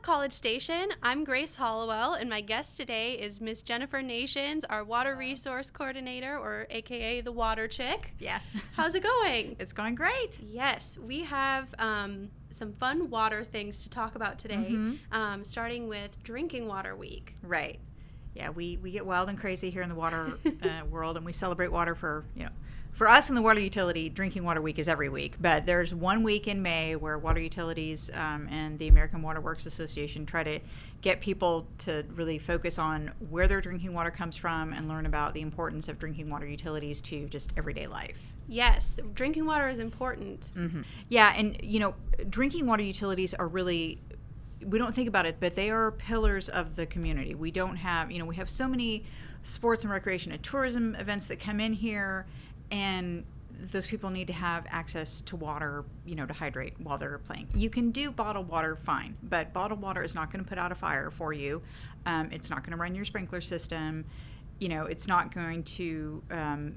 College Station. I'm Grace Hollowell, and my guest today is Miss Jennifer Nations, our Water Resource Coordinator, or AKA the Water Chick. Yeah. How's it going? It's going great. Yes, we have some fun water things to talk about today, starting with Drinking Water Week. Right. Yeah, we get wild and crazy here in the water world, and we celebrate water for us in the water utility. Drinking Water Week is every week, but there's 1 week in May where water utilities and the American Water Works Association try to get people to really focus on where their drinking water comes from and learn about the importance of drinking water utilities to just everyday life. Yes, drinking water is important. Mm-hmm. Yeah, and drinking water utilities are really, we don't think about it, but they are pillars of the community. We don't have, we have so many sports and recreation and tourism events that come in here, and those people need to have access to water, to hydrate while they're playing. You can do bottled water fine, but bottled water is not going to put out a fire for you. It's not going to run your sprinkler system. It's not going to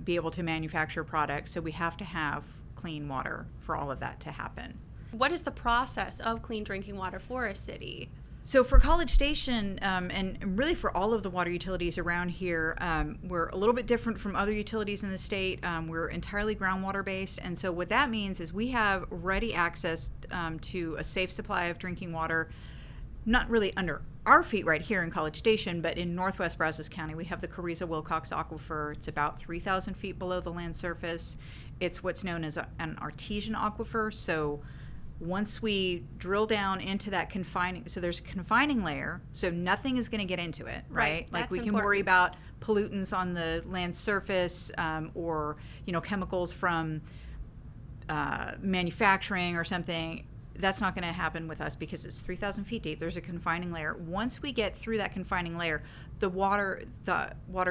be able to manufacture products. So we have to have clean water for all of that to happen. What is the process of clean drinking water for a city? So for College Station, and really for all of the water utilities around here, we're a little bit different from other utilities in the state. We're entirely groundwater based, and so what that means is we have ready access to a safe supply of drinking water, not really under our feet right here in College Station, but in northwest Brazos County, we have the Carrizo-Wilcox Aquifer. It's about 3,000 feet below the land surface. It's what's known as an artesian aquifer, so once we drill down into that so there's a confining layer, so nothing is going to get into it, right? Like we can worry about pollutants on the land surface or, chemicals from manufacturing or something. That's not going to happen with us because it's 3,000 feet deep. There's a confining layer. Once we get through that confining layer, the water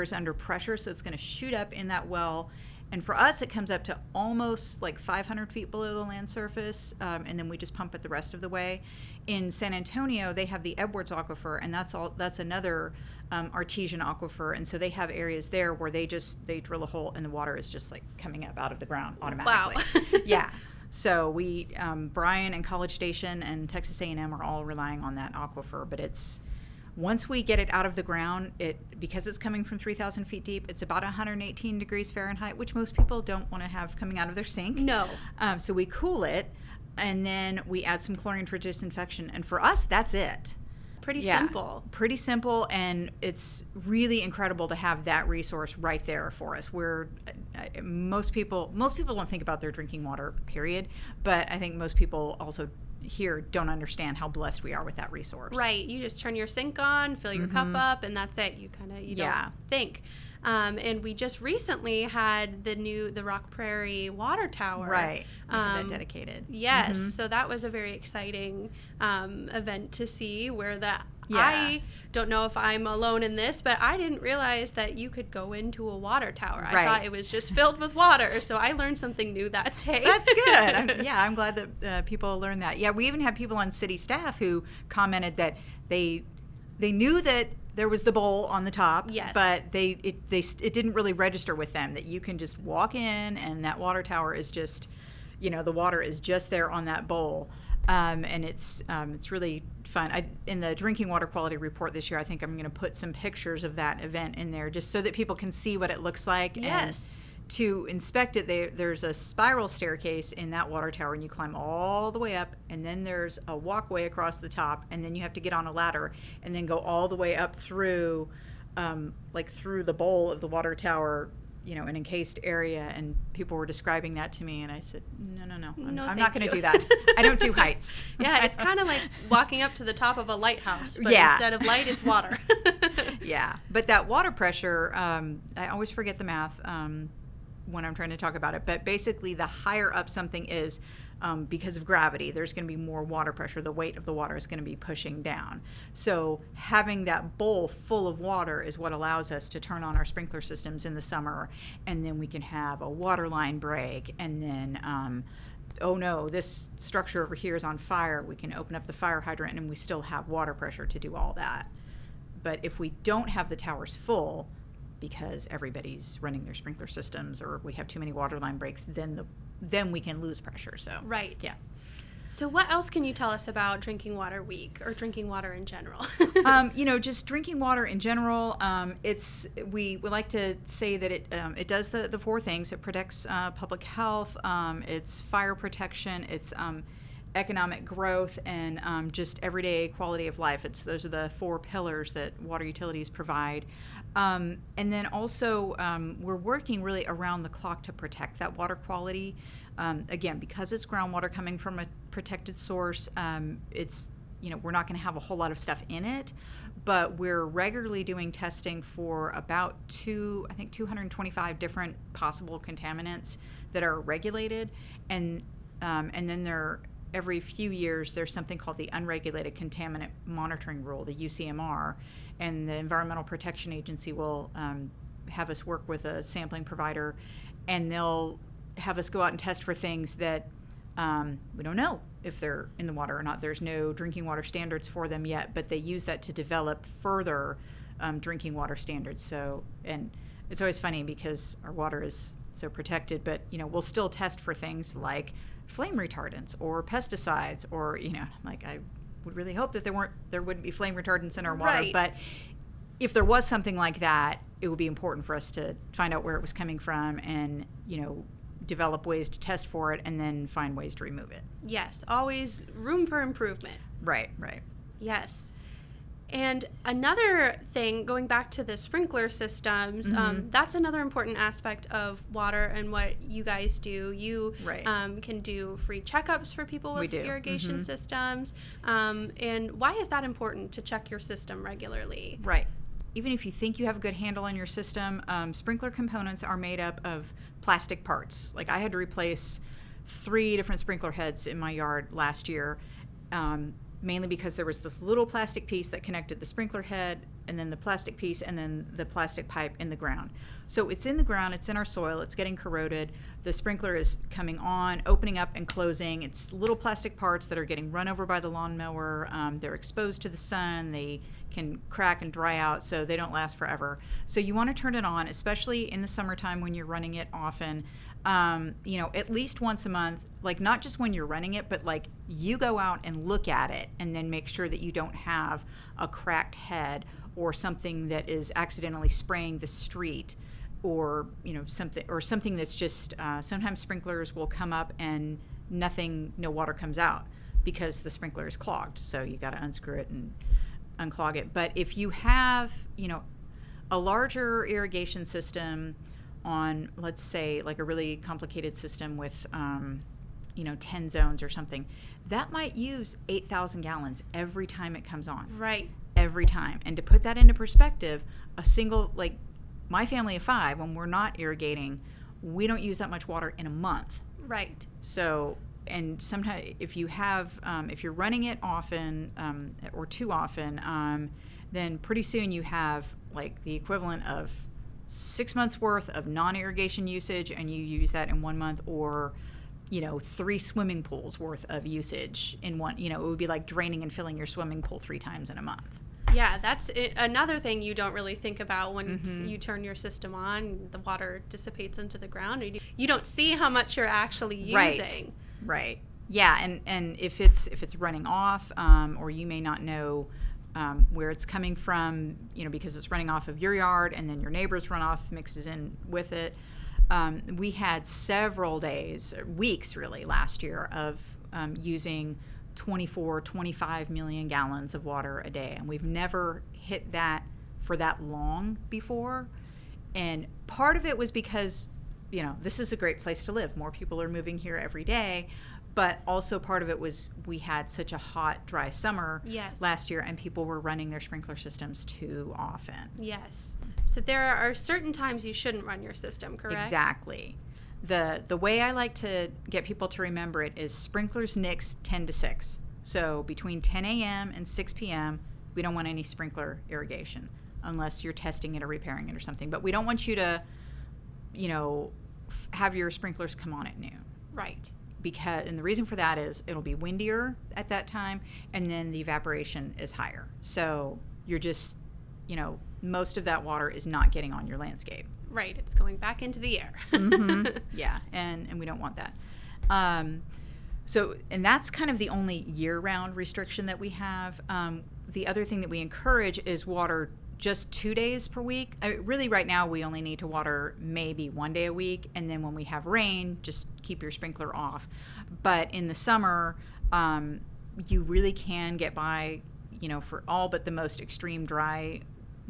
is under pressure, so it's going to shoot up in that well. And for us, it comes up to almost like 500 feet below the land surface, and then we just pump it the rest of the way. In San Antonio, they have the Edwards Aquifer, and that's another artesian aquifer, and so they have areas there where they drill a hole, and the water is just like coming up out of the ground automatically. Wow. Yeah. So we, Bryan and College Station and Texas A&M are all relying on that aquifer, but once we get it out of the ground, because it's coming from 3,000 feet deep, it's about 118 degrees Fahrenheit, which most people don't want to have coming out of their sink. No. So we cool it, and then we add some chlorine for disinfection. And for us, that's it. Pretty simple. Pretty simple, and it's really incredible to have that resource right there for us. Most people don't think about their drinking water, period, but I think most people also here don't understand how blessed we are with that resource. Right. You just turn your sink on, fill your cup up, and that's it. You don't think. And we just recently had the Rock Prairie Water Tower. Right. That dedicated. Yes. So that was a very exciting event to see where Yeah. I don't know if I'm alone in this, but I didn't realize that you could go into a water tower. I thought it was just filled with water, so I learned something new that day. That's good. I'm glad that people learned that. Yeah, we even had people on city staff who commented that they knew that there was the bowl on the top, yes, but it didn't really register with them that you can just walk in and that water tower is just, the water is just there on that bowl. And it's really fun. In the drinking water quality report this year, I think I'm going to put some pictures of that event in there just so that people can see what it looks like. Yes. And to inspect it, there's a spiral staircase in that water tower, and you climb all the way up, and then there's a walkway across the top, and then you have to get on a ladder and then go all the way up through, through the bowl of the water tower, an encased area, and people were describing that to me, and I said, no, I'm not going to do that. I don't do heights. Yeah, it's kind of like walking up to the top of a lighthouse, but yeah, instead of light, it's water. Yeah, but that water pressure, I always forget the math when I'm trying to talk about it, but basically the higher up something is, because of gravity, there's going to be more water pressure. The weight of the water is going to be pushing down. So having that bowl full of water is what allows us to turn on our sprinkler systems in the summer, and then we can have a water line break, and then, oh no, this structure over here is on fire. We can open up the fire hydrant, and we still have water pressure to do all that. But if we don't have the towers full, because everybody's running their sprinkler systems or we have too many water line breaks, then we can lose pressure. So right. Yeah. So what else can you tell us about Drinking Water Week or drinking water in general? Just drinking water in general. We like to say that it does the four things. It protects public health. It's fire protection. It's economic growth, and just everyday quality of life. Those are the four pillars that water utilities provide. And then also we're working really around the clock to protect that water quality. Again, because it's groundwater coming from a protected source, we're not going to have a whole lot of stuff in it, but we're regularly doing testing for about 225 different possible contaminants that are regulated, and then every few years there's something called the Unregulated Contaminant Monitoring Rule, the UCMR, and the Environmental Protection Agency will have us work with a sampling provider, and they'll have us go out and test for things that we don't know if they're in the water or not. There's no drinking water standards for them yet, but they use that to develop further drinking water standards. So, and it's always funny because our water is so protected, but we'll still test for things like flame retardants or pesticides, or I would really hope that there wouldn't be flame retardants in our water, right. But if there was something like that, it would be important for us to find out where it was coming from and develop ways to test for it and then find ways to remove it. Yes, always room for improvement. Right. Yes. And another thing, going back to the sprinkler systems, that's another important aspect of water and what you guys do. You can do free checkups for people with irrigation systems. And why is that important to check your system regularly? Right. Even if you think you have a good handle on your system, sprinkler components are made up of plastic parts. Like I had to replace 3 different sprinkler heads in my yard last year, mainly because there was this little plastic piece that connected the sprinkler head, and then the plastic piece, and then the plastic pipe in the ground. So it's in the ground, it's in our soil, it's getting corroded. The sprinkler is coming on, opening up and closing. It's little plastic parts that are getting run over by the lawnmower. They're exposed to the sun. They can crack and dry out, so they don't last forever. So you want to turn it on, especially in the summertime when you're running it often. At least once a month, like not just when you're running it, but like you go out and look at it and then make sure that you don't have a cracked head or something that is accidentally spraying the street, or something that's just sometimes sprinklers will come up and no water comes out because the sprinkler is clogged. So you got to unscrew it and unclog it. But if you have a larger irrigation system on, let's say, like a really complicated system with 10 zones or something, that might use 8,000 gallons every time it comes on. Right. Every time. And to put that into perspective, a single, like my family of 5, when we're not irrigating, we don't use that much water in a month. Right. So, and sometimes if you're running it often or too often, then pretty soon you have like the equivalent of 6 months worth of non-irrigation usage, and you use that in 1 month, or 3 swimming pools worth of usage in one. It would be like draining and filling your swimming pool 3 times in a month. Yeah, that's another thing you don't really think about when you turn your system on. The water dissipates into the ground. You don't see how much you're actually using. Right. Yeah, and if it's running off, or you may not know where it's coming from, because it's running off of your yard and then your neighbor's runoff mixes in with it. We had several days, weeks really, last year of using 25 million gallons of water a day. And we've never hit that for that long before. And part of it was because, this is a great place to live. More people are moving here every day. But also part of it was we had such a hot, dry summer last year, and people were running their sprinkler systems too often. Yes. So there are certain times you shouldn't run your system, correct? Exactly. The way I like to get people to remember it is sprinklers NICS 10 to 6. So between 10 a.m. and 6 p.m., we don't want any sprinkler irrigation unless you're testing it or repairing it or something. But we don't want you to, have your sprinklers come on at noon. Right. And the reason for that is it'll be windier at that time, and then the evaporation is higher. So you're just, most of that water is not getting on your landscape. Right. It's going back into the air. Yeah, and we don't want that. So, and that's kind of the only year-round restriction that we have. The other thing that we encourage is water just 2 days per week. Really, right now, we only need to water maybe 1 day a week. And then when we have rain, just keep your sprinkler off. But in the summer, you really can get by, for all but the most extreme dry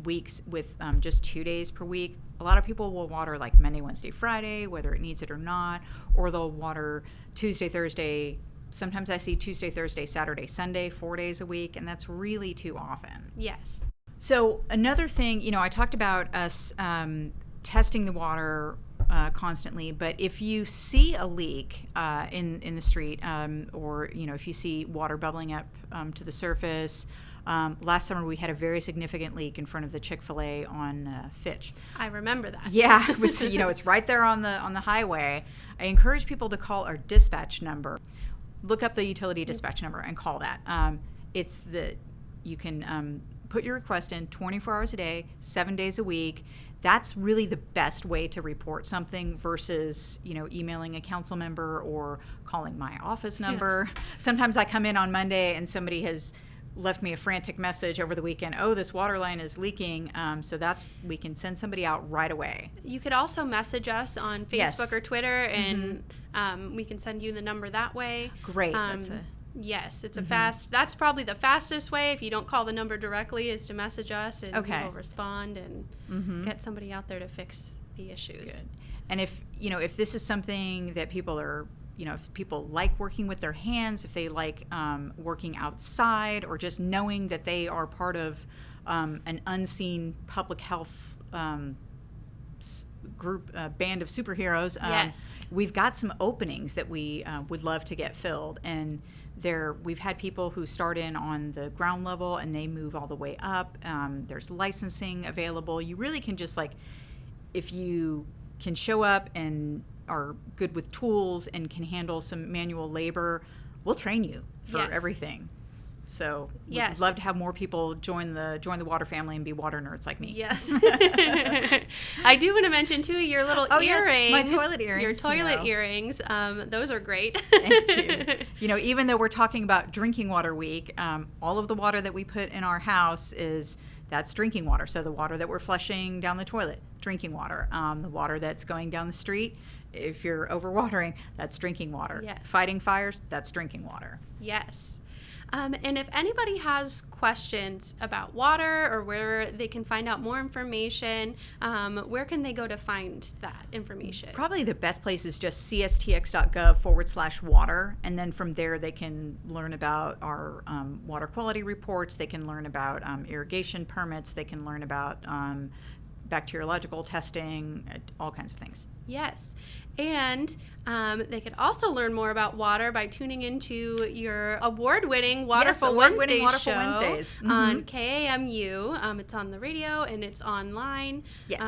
weeks with just 2 days per week. A lot of people will water like Monday, Wednesday, Friday, whether it needs it or not, or they'll water Tuesday, Thursday. Sometimes I see Tuesday, Thursday, Saturday, Sunday, 4 days a week, and that's really too often. Yes. So another thing, I talked about us testing the water constantly, but if you see a leak in the street, or if you see water bubbling up to the surface. Last summer we had a very significant leak in front of the Chick-fil-A on Fitch. I remember that. Yeah, it was, it's right there on the highway. I encourage people to call our dispatch number. Look up the utility dispatch number and call that. You can put your request in 24 hours a day, 7 days a week. That's really the best way to report something versus, emailing a council member or calling my office number. Yes. Sometimes I come in on Monday and somebody has left me a frantic message over the weekend. Oh, this water line is leaking. So we can send somebody out right away. You could also message us on Facebook or Twitter, and we can send you the number that way. Great. Yes, it's that's probably the fastest way. If you don't call the number directly, is to message us, and we will respond and get somebody out there to fix the issues. Good. And if this is something that people are, if people like working with their hands, if they like working outside, or just knowing that they are part of an unseen public health group, band of superheroes, we've got some openings that we would love to get filled. And we've had people who start in on the ground level and they move all the way up. There's licensing available. You really can just if you can show up and are good with tools and can handle some manual labor, we'll train you for everything. So we'd love to have more people join the water family and be water nerds like me. Yes. I do want to mention too your little earrings. Yes, my toilet earrings. Your toilet earrings. Those are great. Thank you. Even though we're talking about Drinking Water Week, all of the water that we put in our house that's drinking water. So the water that we're flushing down the toilet, drinking water. The water that's going down the street, if you're overwatering, that's drinking water. Yes. Fighting fires, that's drinking water. Yes. And if anybody has questions about water or where they can find out more information, where can they go to find that information? Probably the best place is just cstx.gov/water. And then from there, they can learn about our water quality reports. They can learn about irrigation permits. They can learn about bacteriological testing, all kinds of things. Yes. And they could also learn more about water by tuning into your award-winning Waterful Wednesdays show on KAMU. It's on the radio and it's online. Yes.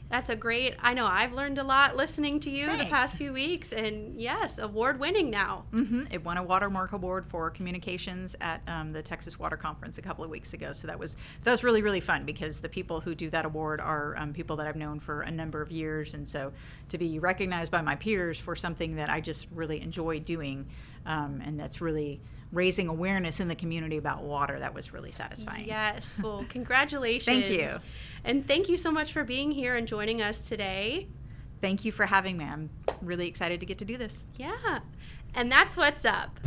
That's I know I've learned a lot listening to you the past few weeks, and yes, award-winning now. It won a Watermark Award for communications at the Texas Water Conference a couple of weeks ago. So that was really, really fun, because the people who do that award are people that I've known for a number of years. And so to be recognized by my peers for something that I just really enjoy doing, and that's really raising awareness in the community about water, that was really satisfying. Yes. Well, congratulations. Thank you. And thank you so much for being here and joining us today. Thank you for having me. I'm really excited to get to do this. Yeah. And that's what's up.